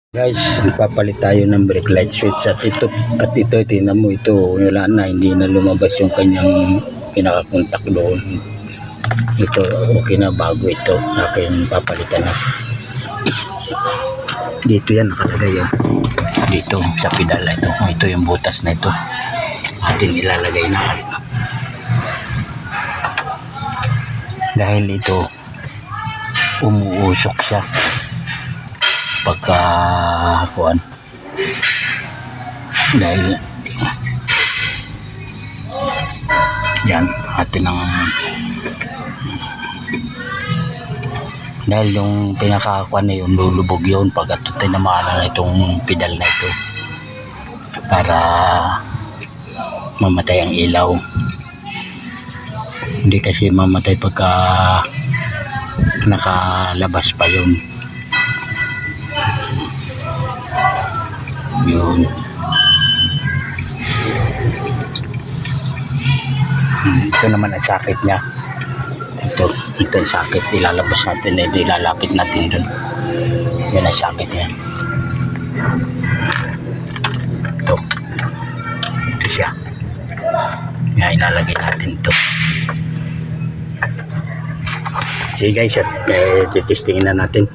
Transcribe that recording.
Guys, ipapalit tayo ng brake light switch at ito tingnan mo, ito wala na, hindi na lumabas yung kanyang pinaka-contact doon. Ito okay na, bago ito, akin papalitan na. Dito yan nakalagay yun, dito sa pedal ito. Ito yung butas na ito, atin ilalagay na dahil ito umuusok siya pagka kuan, dahil yan atin ang dahil yung pinakakuan na yun, lulubog yun pag tinamaan na itong pedal na ito para mamatay ang ilaw. Hindi kasi mamatay pagka nakalabas pa yun. Yun. Ito naman ang sakit niya. Ito ang sakit. Ilalabas natin, ilalapit natin dun. Yan ang sakit niya. Ito siya. Yan, ilalagay natin ito. Sige guys, titestingin na natin.